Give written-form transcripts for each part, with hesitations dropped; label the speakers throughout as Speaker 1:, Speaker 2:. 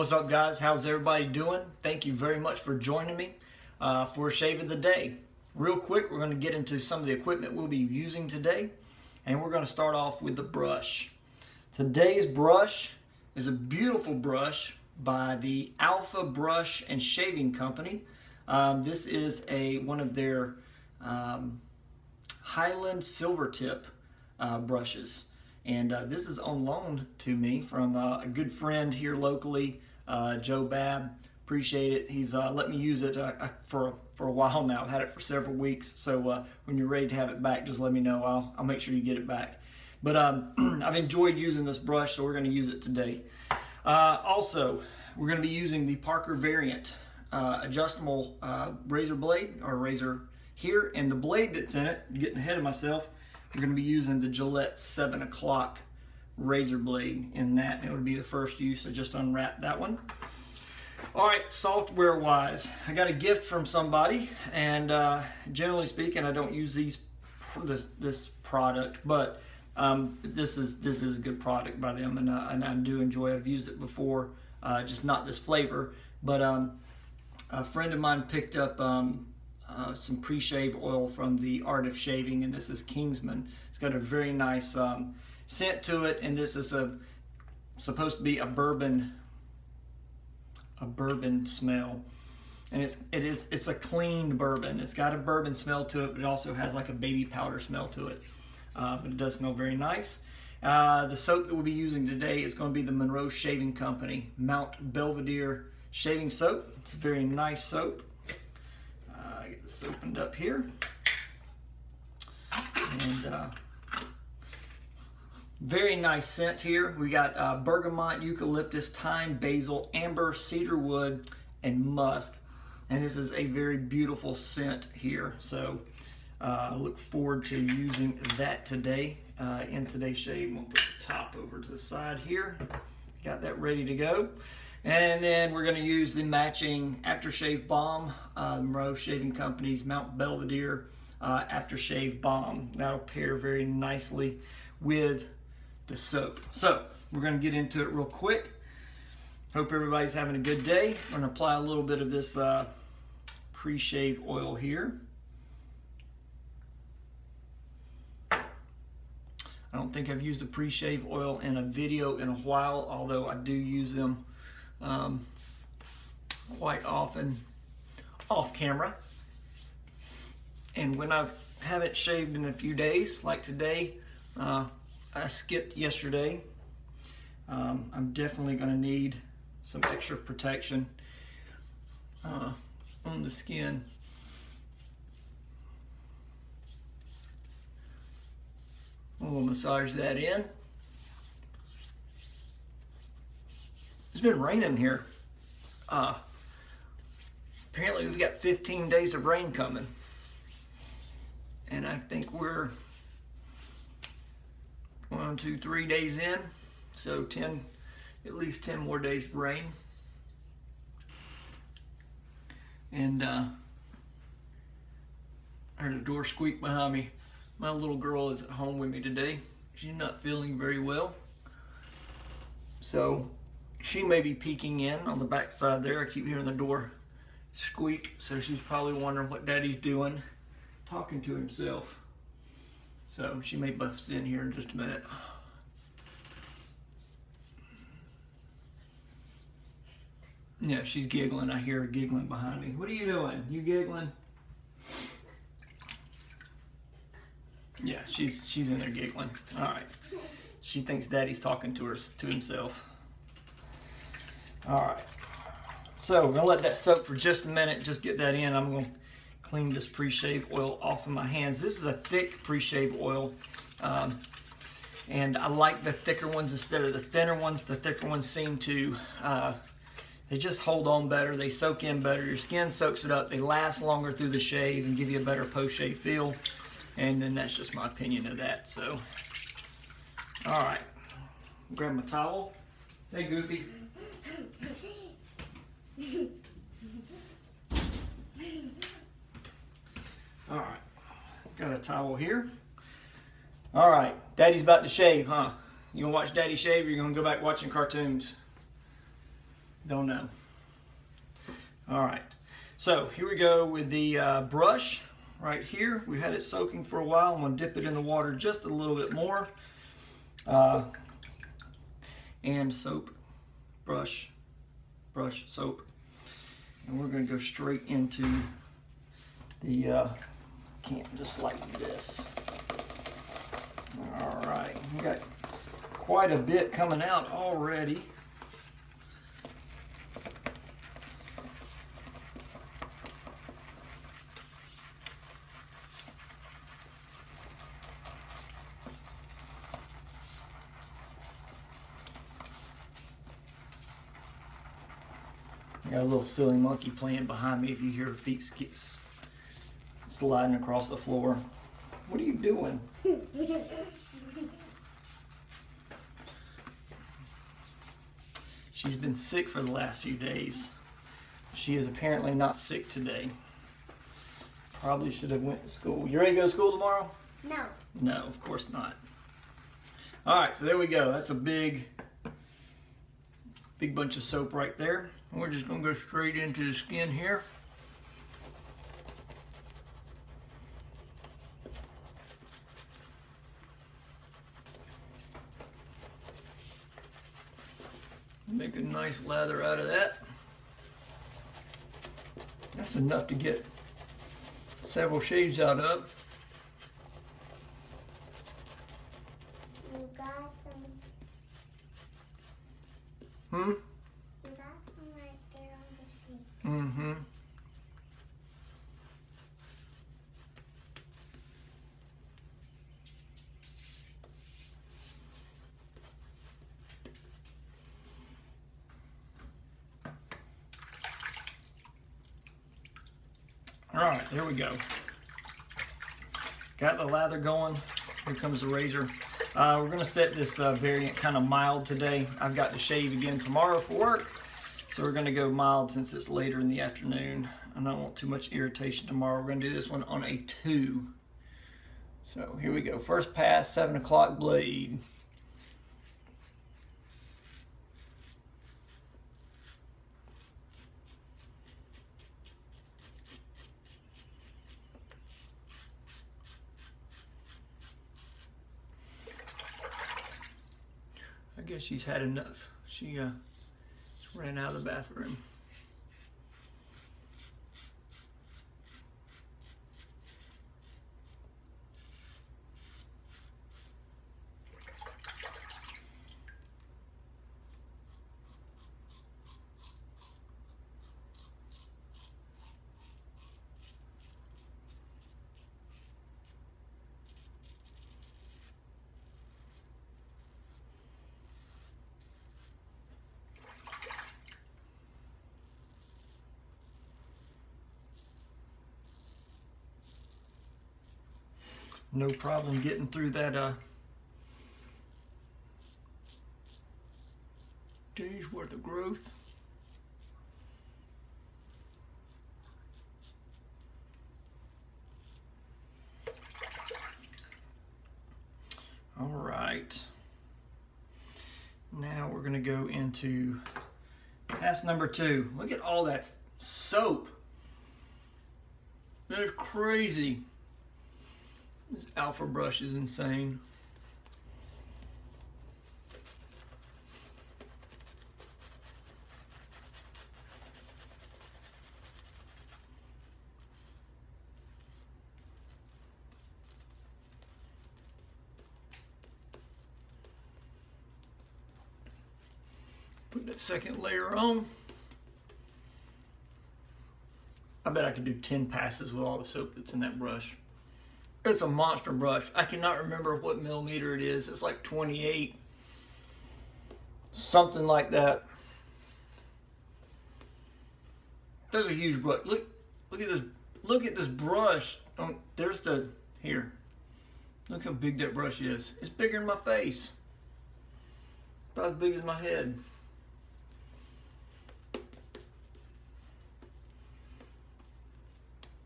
Speaker 1: What's up, guys? How's everybody doing? Thank you very much for joining me for a shave of the day. Real quick, we're going to get into some of the equipment we'll be using today, and we're going to start off with the brush. Today's brush is a beautiful brush by the Alpha Brush and Shaving Company. This is one of their Highland Silvertip brushes. And this is on loan to me from a good friend here locally, Joe Babb. Appreciate it. He's let me use it for a while now. I've had it for several weeks. So when you're ready to have it back, just let me know. I'll make sure you get it back. But I've enjoyed using this brush, so we're going to use it today. Also, we're going to be using the Parker variant adjustable razor blade, or razor here, and the blade that's in it, getting ahead of myself, we're going to be using the Gillette 7 o'clock razor blade in that. It would be the first use. I just unwrapped that one. All right, software wise, I got a gift from somebody, and generally speaking, I don't use this product, but this is a good product by them, and I do enjoy it. I've used it before, just not this flavor, but a friend of mine picked up some pre-shave oil from the Art of Shaving, and this is Kingman. It's got a very nice scent to it, and this is supposed to be a bourbon smell, and it's a clean bourbon. It's got a bourbon smell to it, but it also has like a baby powder smell to it, but it does smell very nice. The soap that we'll be using today is going to be the Monroe Shaving Company Mount Belvedere shaving soap. It's a very nice soap. Get this opened up here, and very nice scent here. We got bergamot, eucalyptus, thyme, basil, amber, cedarwood, and musk, and this is a very beautiful scent here. So I look forward to using that today in today's shave. We'll put the top over to the side here. Got that ready to go. And then we're going to use the matching Aftershave Balm, Monroe Shaving Company's Mount Belvedere Aftershave Balm. That'll pair very nicely with the soap. So we're going to get into it real quick. Hope everybody's having a good day. I'm going to apply a little bit of this pre-shave oil here. I don't think I've used a pre-shave oil in a video in a while, although I do use them quite often off camera. And when I haven't shaved in a few days, like today, I skipped yesterday, I'm definitely going to need some extra protection on the skin. We'll massage that in. It's been raining here. Apparently we've got 15 days of rain coming. And I think we're 1, 2, 3 days in. So at least 10 more days of rain. And I heard a door squeak behind me. My little girl is at home with me today. She's not feeling very well. So she may be peeking in on the back side there. I keep hearing the door squeak, so she's probably wondering what Daddy's doing, talking to himself. So she may bust in here in just a minute. Yeah, she's giggling. I hear her giggling behind me. What are you doing? You giggling? Yeah, she's in there giggling. All right. She thinks Daddy's talking to himself. All right, so we're gonna let that soak for just a minute, just get that in. I'm gonna clean this pre-shave oil off of my hands. This is a thick pre-shave oil, and I like the thicker ones instead of the thinner ones. The thicker ones seem to, they just hold on better, they soak in better, your skin soaks it up, they last longer through the shave and give you a better post-shave feel, and then that's just my opinion of that. So, all right, grab my towel. Hey, Goofy. All right, got a towel here. All right, Daddy's about to shave, huh? You gonna watch Daddy shave, or you gonna go back watching cartoons? Don't know. All right, so here we go with the brush right here. We've had it soaking for a while. I'm gonna dip it in the water just a little bit more. And soap, brush, soap. And we're gonna go straight into the can just like this. All right, we got quite a bit coming out already. Got a little silly monkey playing behind me if you hear her feet sliding across the floor. What are you doing? She's been sick for the last few days. She is apparently not sick today. Probably should have went to school. You ready to go to school tomorrow?
Speaker 2: No.
Speaker 1: No, of course not. All right, so there we go. That's a big bunch of soap right there. We're just gonna go straight into the skin here. Make a nice lather out of that. That's enough to get several shades out of.
Speaker 2: You got some.
Speaker 1: Hmm?
Speaker 2: You got some right there on the sink.
Speaker 1: Mm-hmm. All right, there we go. Got the lather going. Here comes the razor. We're gonna set this variant kind of mild today. I've got to shave again tomorrow for work, so we're gonna go mild since it's later in the afternoon. I don't want too much irritation tomorrow. We're gonna do this one on a 2. So here we go. First pass, 7 o'clock blade. I guess she's had enough. She ran out of the bathroom. No problem getting through that day's worth of growth. All right. Now we're gonna go into pass number 2. Look at all that soap. That's crazy. This alpha brush is insane. Put that second layer on. I bet I could do 10 passes with all the soap that's in that brush. It's a monster brush. I cannot remember what millimeter it is. It's like 28. Something like that. That's a huge brush. Look at this. Look at this brush. There's the here. Look how big that brush is. It's bigger than my face. About as big as my head.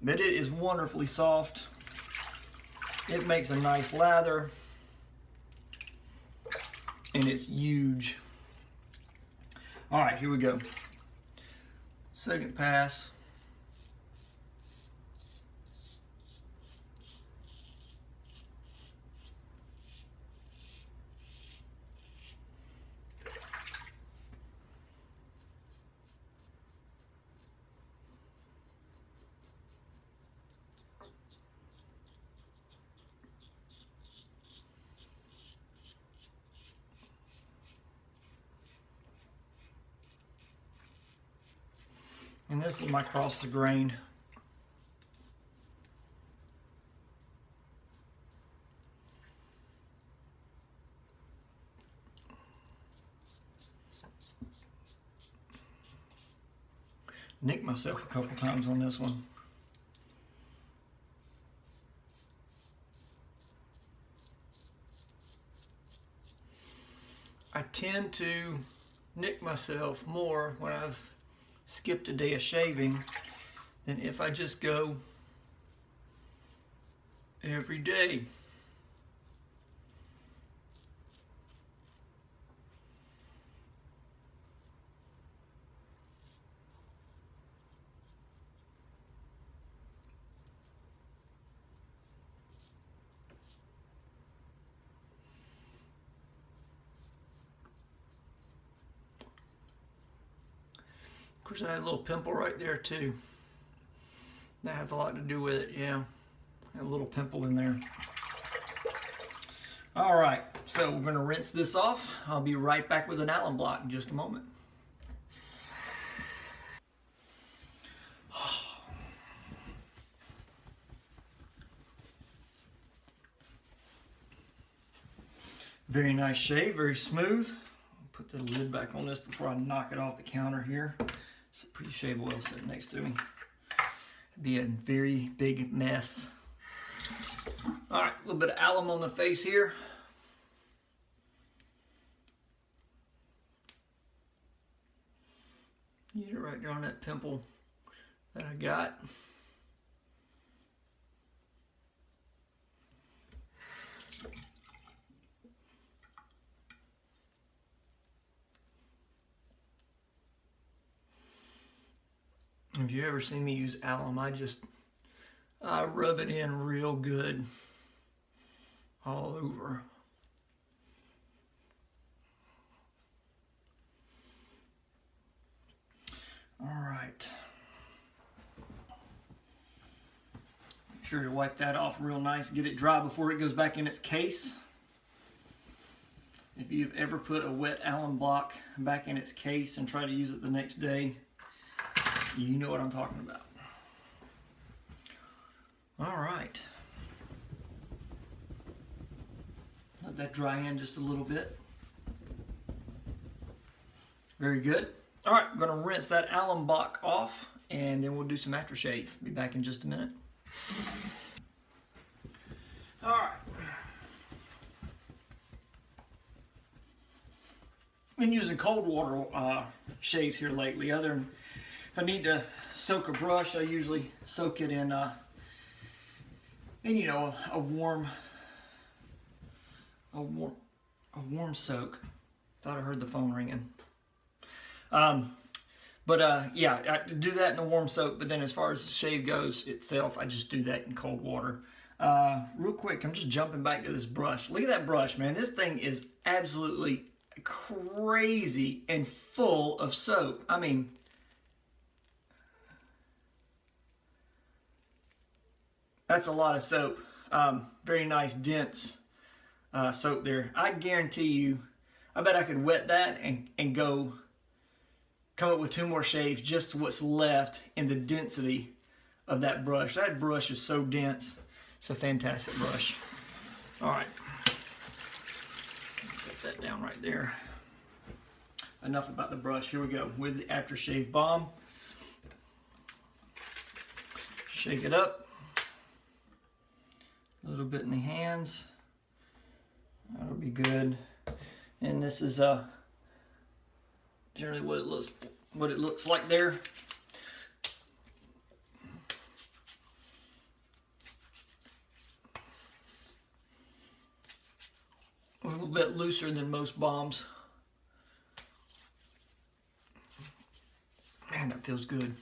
Speaker 1: But it is wonderfully soft. It makes a nice lather. And it's huge. All right, here we go. Second pass. And this is my cross the grain. Nicked myself a couple times on this one. I tend to nick myself more when I've skipped a day of shaving than if I just go every day. Of course, I had a little pimple right there too. That has a lot to do with it, yeah. I had a little pimple in there. All right, so we're gonna rinse this off. I'll be right back with an alum block in just a moment. Very nice shave, very smooth. I'll put the lid back on this before I knock it off the counter here. It's a pretty shave oil sitting next to me. It'd be a very big mess. All right, a little bit of alum on the face here. Get it right there on that pimple that I got. If you ever see me use alum, I rub it in real good all over. All right. Make sure to wipe that off real nice. Get it dry before it goes back in its case. If you've ever put a wet alum block back in its case and try to use it the next day, you know what I'm talking about. All right. Let that dry in just a little bit. Very good. All right, I'm gonna rinse that alum block off and then we'll do some aftershave. Be back in just a minute. All right. Been using cold water shaves here lately. Other than if I need to soak a brush, I usually soak it in you know, a warm soak. Thought I heard the phone ringing. Yeah, I do that in a warm soak, but then as far as the shave goes itself, I just do that in cold water. Real quick, I'm just jumping back to this brush. Look at that brush, man. This thing is absolutely crazy and full of soap. I mean, that's a lot of soap. Very nice, dense soap there. I guarantee you, I bet I could wet that and go come up with 2 more shaves, just what's left in the density of that brush. That brush is so dense. It's a fantastic brush. All right. Set that down right there. Enough about the brush. Here we go with the Aftershave Balm. Shake it up. A little bit in the hands. That'll be good. And this is generally what it looks like there. A little bit looser than most balms. that feels good.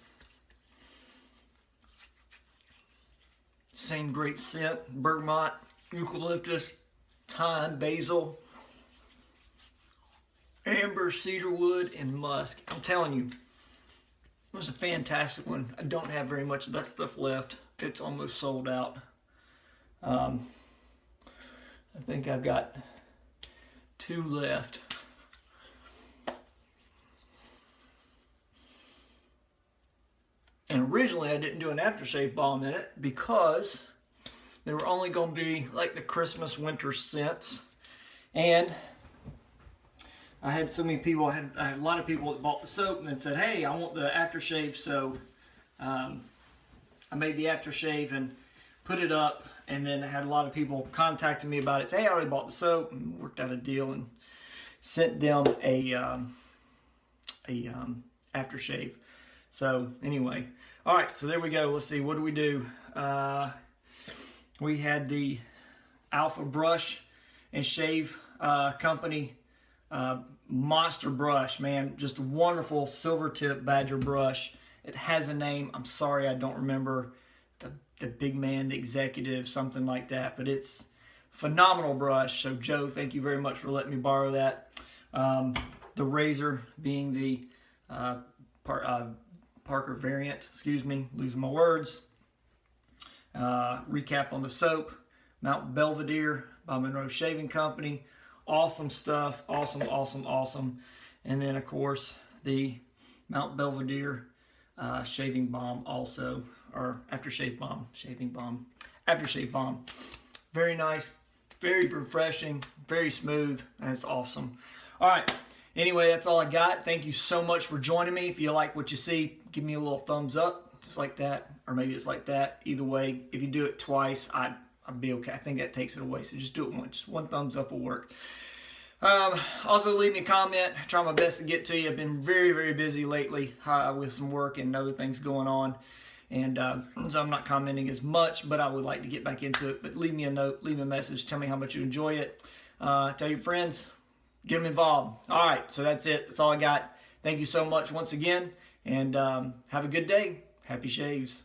Speaker 1: Same great scent, bergamot, eucalyptus, thyme, basil, amber, cedarwood, and musk. I'm telling you, it was a fantastic one. I don't have very much of that stuff left. It's almost sold out. I think I've got 2 left. And originally I didn't do an aftershave balm in it because they were only going to be like the Christmas winter scents. And I had so many people, I had a lot of people that bought the soap and then said, hey, I want the aftershave. So I made the aftershave and put it up, and then I had a lot of people contacting me about it. Say, hey, I already bought the soap, and worked out a deal and sent them a aftershave. So anyway, all right, so there we go. Let's see, what do we do? We had the Alpha Brush and Shave Company monster brush, man. Just a wonderful Silvertip Badger brush. It has a name. I'm sorry, I don't remember the big man, the executive, something like that. But it's phenomenal brush. So Joe, thank you very much for letting me borrow that. The razor being the Parker variant, excuse me, losing my words. Recap on the soap, Mount Belvedere by Monroe Shaving Company. Awesome stuff, awesome, awesome, awesome. And then of course the Mount Belvedere shaving balm also, or aftershave balm, shaving balm, aftershave balm. Very nice, very refreshing, very smooth, and it's awesome. All right. Anyway, that's all I got. Thank you so much for joining me. If you like what you see, give me a little thumbs up, just like that, or maybe it's like that. Either way, if you do it twice, I'd be okay. I think that takes it away, so just do it once. Just 1 thumbs up will work. Also, leave me a comment. I try my best to get to you. I've been very, very busy lately with some work and other things going on, and so I'm not commenting as much, but I would like to get back into it. But leave me a note, leave me a message, tell me how much you enjoy it. Tell your friends. Get them involved. All right, so that's it. That's all I got. Thank you so much once again, and have a good day. Happy shaves.